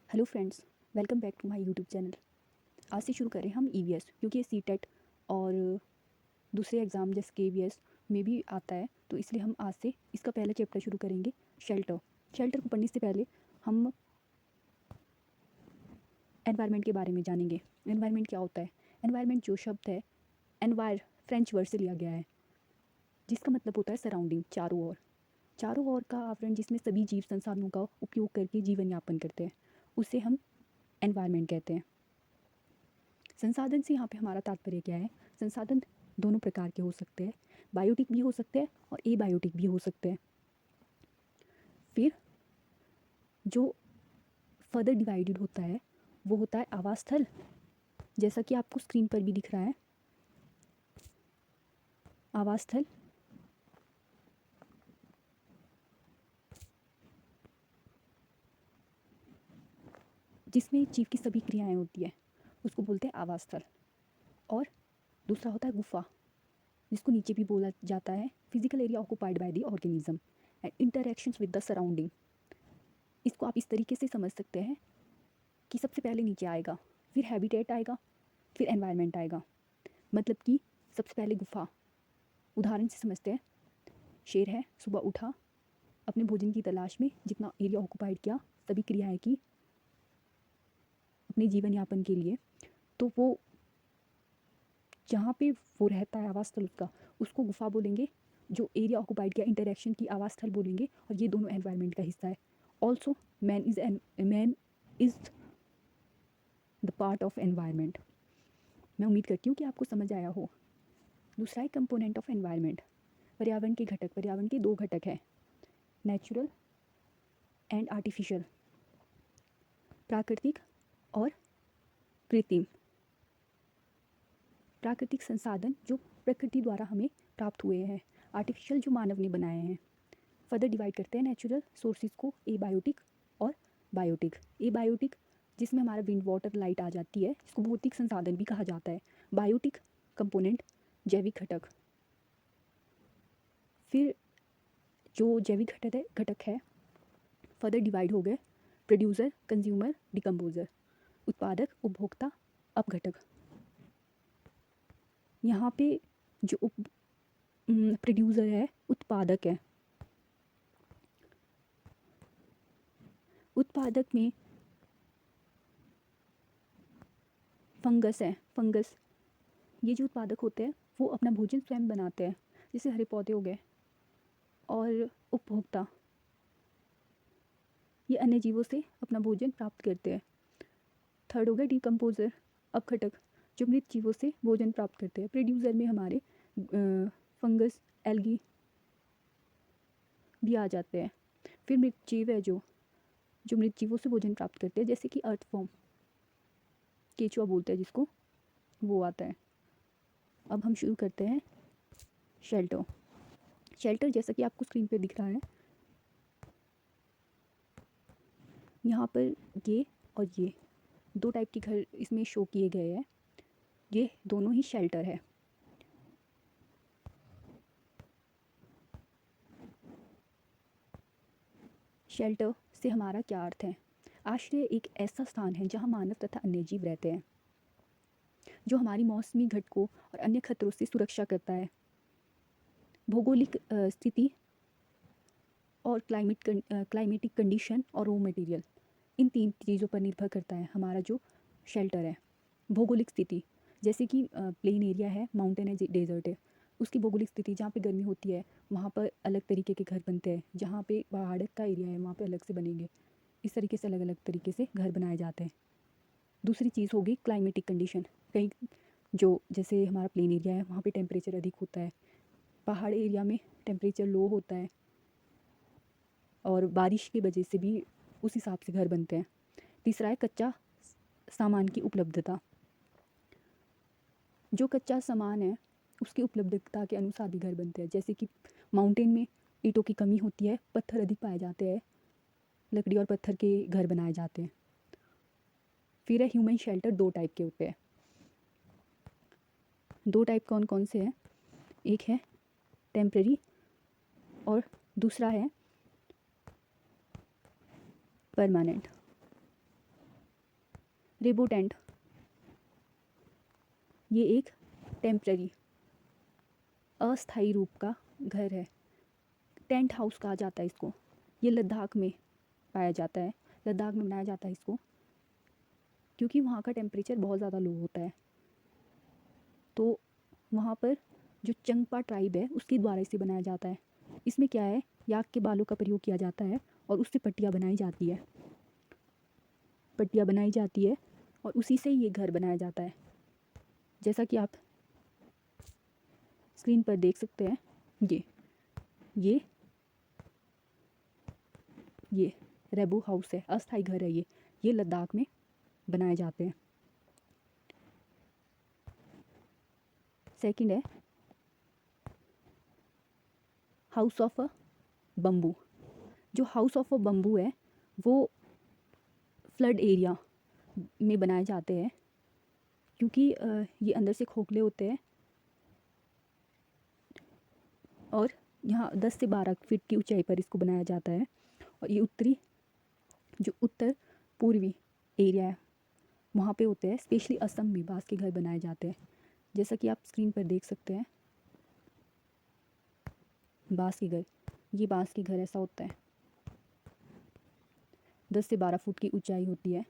Hello friends, welcome back to my YouTube channel. आज से शुरू करें हम ईवीएस, क्योंकि ये सीटेट और दूसरे एग्ज़ाम जैसे केवीएस में भी आता है, तो इसलिए हम आज से इसका पहला चैप्टर शुरू करेंगे, शेल्टर। शेल्टर को पढ़ने से पहले हम एनवायरनमेंट के बारे में जानेंगे। एनवायरनमेंट क्या होता है? एनवायरनमेंट जो शब्द है, एनवायर फ्रेंच वर्ड से लिया गया है, जिसका मतलब होता है सराउंडिंग, चारों ओर। चारों ओर का आवरण जिसमें सभी जीव संसाधनों का उपयोग करके जीवन यापन करते हैं, उसे हम एनवायरनमेंट कहते हैं। संसाधन से यहाँ पे हमारा तात्पर्य क्या है? संसाधन दोनों प्रकार के हो सकते हैं, बायोटिक भी हो सकते हैं और एबायोटिक भी हो सकते हैं। फिर जो फर्दर डिवाइडेड होता है वो होता है आवास स्थल, जैसा कि आपको स्क्रीन पर भी दिख रहा है, आवास स्थल। जिसमें जीव की सभी क्रियाएं होती है, उसको बोलते हैं आवास स्थल। और दूसरा होता है गुफा, जिसको नीचे भी बोला जाता है physical area occupied by the organism and interactions with the surrounding. इसको आप इस तरीके से समझ सकते हैं कि सबसे पहले नीचे आएगा, फिर हैबिटेट आएगा, फिर एनवायरनमेंट आएगा। मतलब कि सबसे पहले गुफा, उदाहरण से समझते हैं। शेर है, सुबह उठा, अपने भोजन की तलाश में जितना एरिया ऑक्यूपाइड किया, सभी क्रियाएं की अपने जीवन यापन के लिए, तो वो जहाँ पे वो रहता है आवास स्थल उसका, उसको गुफा बोलेंगे। जो एरिया ऑक्यूपाइड किया, इंटरेक्शन की, आवास स्थल बोलेंगे। और ये दोनों एनवायरनमेंट का हिस्सा है। Also man is the part of environment. मैं उम्मीद करती हूँ कि आपको समझ आया हो। दूसरा है कंपोनेंट ऑफ एनवायरनमेंट, पर्यावरण के घटक। पर्यावरण के दो घटक हैं, नेचुरल एंड आर्टिफिशियल, प्राकृतिक और कृत्रिम। प्राकृतिक संसाधन जो प्रकृति द्वारा हमें प्राप्त हुए हैं, आर्टिफिशियल जो मानव ने बनाए हैं। फर्दर डिवाइड करते हैं नेचुरल सोर्सेज को, एबायोटिक और बायोटिक। एबायोटिक जिसमें हमारा विंड, वाटर, लाइट आ जाती है, जिसको भौतिक संसाधन भी कहा जाता है। बायोटिक कंपोनेंट, जैविक घटक। फिर जो जैविक घटक है फर्दर डिवाइड हो गए, प्रोड्यूसर, कंज्यूमर, डिकम्पोजर। उत्पादक, उपभोक्ता, अपघटक। यहाँ पे जो प्रोड्यूसर है, उत्पादक है। उत्पादक में फंगस है। फंगस, ये जो उत्पादक होते हैं वो अपना भोजन स्वयं बनाते हैं, जैसे हरे पौधे हो गए। और उपभोक्ता, ये अन्य जीवों से अपना भोजन प्राप्त करते हैं। थर्ड हो गया डिकम्पोजर, अपघटक, जो मृत जीवों से भोजन प्राप्त करते हैं। प्रोड्यूसर में हमारे फंगस, एल्गी भी आ जाते हैं। फिर मृत जीव है जो मृत जीवों से भोजन प्राप्त करते हैं, जैसे कि अर्थवॉर्म, केचुआ बोलते हैं जिसको, वो आता है। अब हम शुरू करते हैं शेल्टर। शेल्टर जैसा कि आपको स्क्रीन पे दिख रहा है, यहाँ पर ये और ये दो टाइप के घर इसमें शो किए गए हैं। ये दोनों ही शेल्टर है। शेल्टर से हमारा क्या अर्थ है? आश्रय एक ऐसा स्थान है जहाँ मानव तथा अन्य जीव रहते हैं, जो हमारी मौसमी घटकों और अन्य खतरों से सुरक्षा करता है। भौगोलिक स्थिति और क्लाइमेटिक कंडीशन और रॉ मटेरियल, इन तीन चीज़ों पर निर्भर करता है हमारा जो शेल्टर है। भौगोलिक स्थिति, जैसे कि प्लेन एरिया है, माउंटेन है, डेजर्ट है, उसकी भौगोलिक स्थिति, जहाँ पे गर्मी होती है वहाँ पर अलग तरीके के घर बनते हैं, जहाँ पे पहाड़ का एरिया है वहाँ पे अलग से बनेंगे। इस तरीके से अलग अलग तरीके से घर बनाए जाते हैं। दूसरी चीज़ होगी क्लाइमेटिक कंडीशन। कहीं जो जैसे हमारा प्लेन एरिया है वहाँ पे टेम्परेचर अधिक होता है, पहाड़ एरिया में टेम्परेचर लो होता है, और बारिश की वजह से भी उस हिसाब से घर बनते हैं। तीसरा है कच्चा सामान की उपलब्धता। जो कच्चा सामान है उसकी उपलब्धता के अनुसार भी घर बनते हैं, जैसे कि माउंटेन में ईंटों की कमी होती है, पत्थर अधिक पाए जाते हैं, लकड़ी और पत्थर के घर बनाए जाते हैं। फिर है ह्यूमन शेल्टर, दो टाइप के होते हैं। दो टाइप कौन कौन से हैं? एक है टेम्परेरी और दूसरा है परमानेंट। रेबो टेंट, ये एक टेम्पररी अस्थायी रूप का घर है। टेंट हाउस कहा जाता है इसको। ये लद्दाख में पाया जाता है, लद्दाख में बनाया जाता है इसको, क्योंकि वहाँ का टेम्परेचर बहुत ज़्यादा लो होता है। तो वहाँ पर जो चंगपा ट्राइब है उसके द्वारा इसे बनाया जाता है। इसमें क्या है, याक के बालों का प्रयोग किया जाता है और उससे पट्टियाँ बनाई जाती है, पट्टियाँ बनाई जाती है और उसी से ये घर बनाया जाता है। जैसा कि आप स्क्रीन पर देख सकते हैं, ये ये रेबो हाउस है, अस्थायी घर है ये लद्दाख में बनाए जाते हैं। सेकंड है हाउस ऑफ अ बम्बू। जो हाउस ऑफ अ बम्बू है वो फ्लड एरिया में बनाए जाते हैं, क्योंकि ये अंदर से खोखले होते हैं और यहाँ 10 से 12 फीट की ऊंचाई पर इसको बनाया जाता है। और ये उत्तर पूर्वी एरिया है वहाँ पे होते हैं। स्पेशली असम में बांस के घर बनाए जाते हैं, जैसा कि आप स्क्रीन पर देख सकते हैं। बांस के घर, ये बांस के घर ऐसा होता है, 10 से 12 फुट की ऊंचाई होती है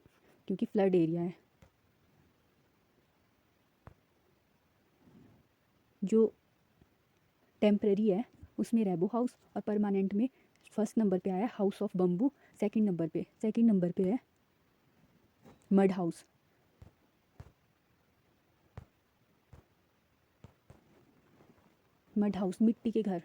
क्योंकि फ्लड एरिया है। जो टेम्पररी है उसमें रेबो हाउस और परमानेंट में फर्स्ट नंबर पे आया house of bamboo. Second number पे है मड हाउस। मड हाउस मिट्टी के घर,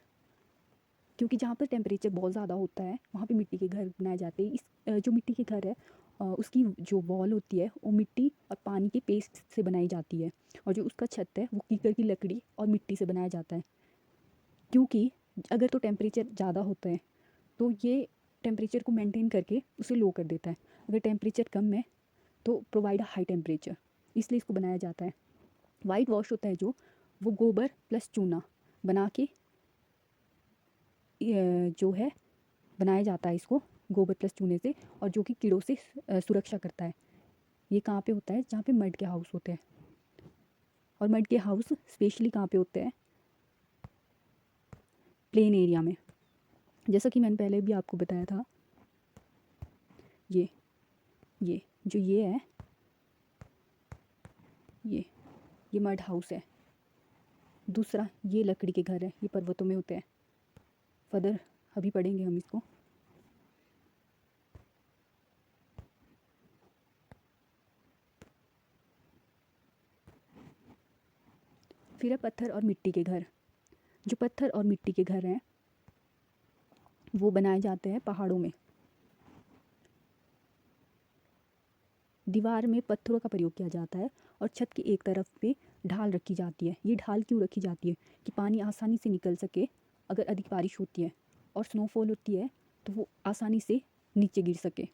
क्योंकि जहाँ पर टेम्परेचर बहुत ज़्यादा होता है वहाँ पे मिट्टी के घर बनाए जाते हैं। जो मिट्टी के घर है उसकी जो वॉल होती है वो मिट्टी और पानी के पेस्ट से बनाई जाती है, और जो उसका छत है वो कीकर की लकड़ी और मिट्टी से बनाया जाता है। क्योंकि अगर तो टेम्परेचर ज़्यादा होता है तो ये टेम्परेचर को मेंटेन करके उसे लो कर देता है। अगर टेम्परेचर कम है तो प्रोवाइड हाई टेम्परेचर, इसलिए इसको बनाया जाता है। वाइट वॉश होता है जो, वो गोबर प्लस चूना बना के जो है बनाया जाता है इसको गोबर प्लस चूने से, और जो कि कीड़ों से सुरक्षा करता है। ये कहाँ पे होता है, जहाँ पे मड के हाउस होते हैं। और मड के हाउस स्पेशली कहाँ पे होते हैं, प्लेन एरिया में। जैसा कि मैंने पहले भी आपको बताया था, ये है ये मड हाउस है। दूसरा ये लकड़ी के घर है, ये पर्वतों में होते हैं। फर्दर अभी पढ़ेंगे हम इसको। फिर है पत्थर और मिट्टी के घर। जो पत्थर और मिट्टी के घर हैं वो बनाए जाते हैं पहाड़ों में। दीवार में पत्थरों का प्रयोग किया जाता है और छत की एक तरफ पे ढाल रखी जाती है। ये ढाल क्यों रखी जाती है, कि पानी आसानी से निकल सके अगर अधिक बारिश होती है और स्नोफॉल होती है तो वो आसानी से नीचे गिर सके,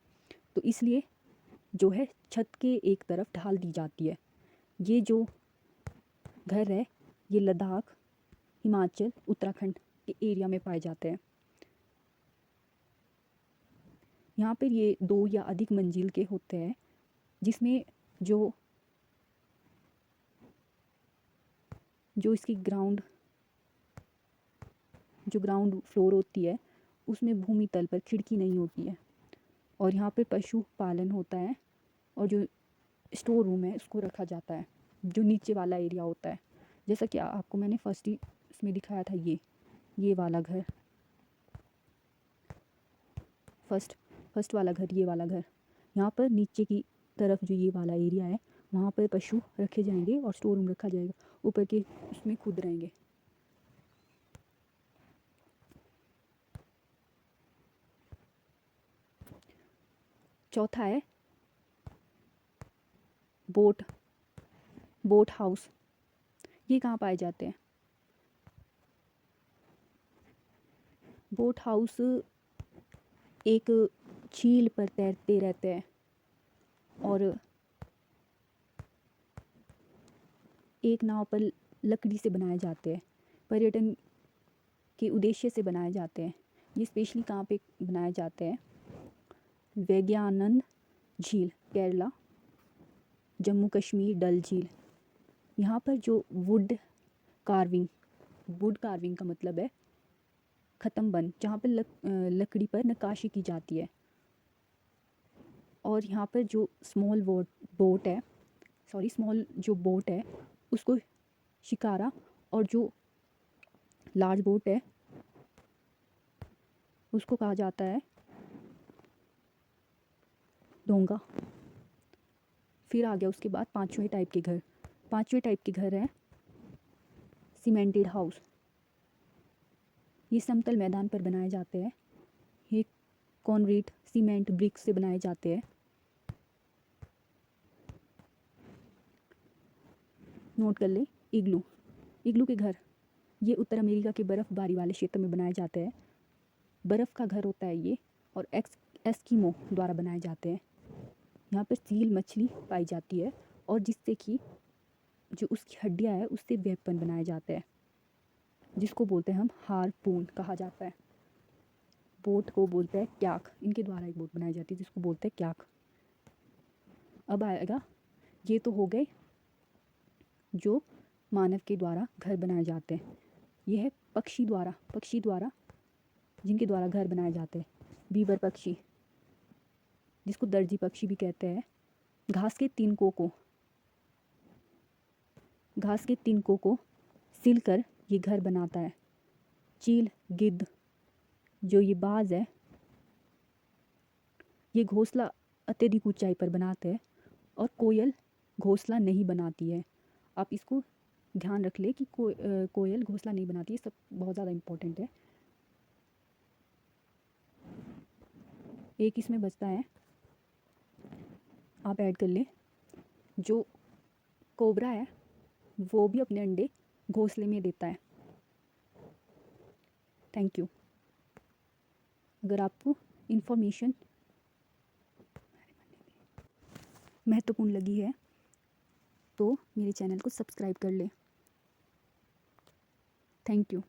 तो इसलिए जो है छत के एक तरफ ढाल दी जाती है। ये जो घर है ये लद्दाख, हिमाचल, उत्तराखंड के एरिया में पाए जाते हैं। यहाँ पर ये 2 या अधिक मंजिल के होते हैं, जिसमें जो इसकी ग्राउंड फ्लोर होती है उसमें भूमि तल पर खिड़की नहीं होती है। और यहाँ पे पशु पालन होता है, और जो स्टोर रूम है उसको रखा जाता है, जो नीचे वाला एरिया होता है। जैसा कि आपको मैंने फर्स्ट ही इसमें दिखाया था, ये वाला घर, फर्स्ट वाला घर, ये वाला घर। यहाँ पर नीचे की तरफ जो ये वाला एरिया है वहाँ पर पशु रखे जाएंगे और स्टोर रूम रखा जाएगा, ऊपर के उसमें खुद रहेंगे। चौथा है बोट हाउस। ये कहाँ पाए जाते हैं, बोट हाउस एक झील पर तैरते रहते हैं और एक नाव पर लकड़ी से बनाए जाते हैं, पर्यटन के उद्देश्य से बनाए जाते हैं। ये स्पेशली कहाँ पे बनाए जाते हैं, वैज्ञानंद झील, केरला, जम्मू कश्मीर डल झील। यहाँ पर जो वुड कार्विंग का मतलब है ख़त्म बन, जहाँ पर लकड़ी पर नक्काशी की जाती है। और यहाँ पर जो स्मॉल बोट है उसको शिकारा, और जो लार्ज बोट है उसको कहा जाता है डोंगा। फिर आ गया उसके बाद पांचवें टाइप के घर हैं सीमेंटेड हाउस। ये समतल मैदान पर बनाए जाते हैं। ये कॉन्क्रीट सीमेंट ब्रिक्स से बनाए जाते हैं। नोट कर ले इग्लू के घर, ये उत्तर अमेरिका के बर्फ़बारी वाले क्षेत्र में बनाए जाते हैं। बर्फ़ का घर होता है ये, और एस्किमो द्वारा बनाए जाते हैं। यहाँ पर सील मछली पाई जाती है, और जिससे कि जो उसकी हड्डियाँ है उससे वेपन बनाए जाते हैं, जिसको बोलते हैं हम हारपून कहा जाता है। बोट को बोलते हैं क्याक, इनके द्वारा एक बोट बनाई जाती है जिसको बोलते हैं क्याक। अब आएगा, ये तो हो गए जो मानव के द्वारा घर बनाए जाते हैं। ये है पक्षी द्वारा जिनके द्वारा घर बनाए जाते हैं। बीबर पक्षी, जिसको दर्जी पक्षी भी कहते हैं, घास के तिनकों को सिलकर ये घर बनाता है। चील गिद्ध, जो ये बाज है, ये घोंसला अत्यधिक ऊंचाई पर बनाते हैं, और कोयल घोंसला नहीं बनाती है। आप इसको ध्यान रख ले कि कोयल घोंसला नहीं बनाती है, सब बहुत ज़्यादा इम्पोर्टेंट है। एक इसमें बचता है, आप ऐड कर ले, जो कोबरा है वो भी अपने अंडे घोंसले में देता है। Thank you. अगर आपको इन्फॉर्मेशन महत्वपूर्ण लगी है तो मेरे चैनल को सब्सक्राइब कर ले। Thank you.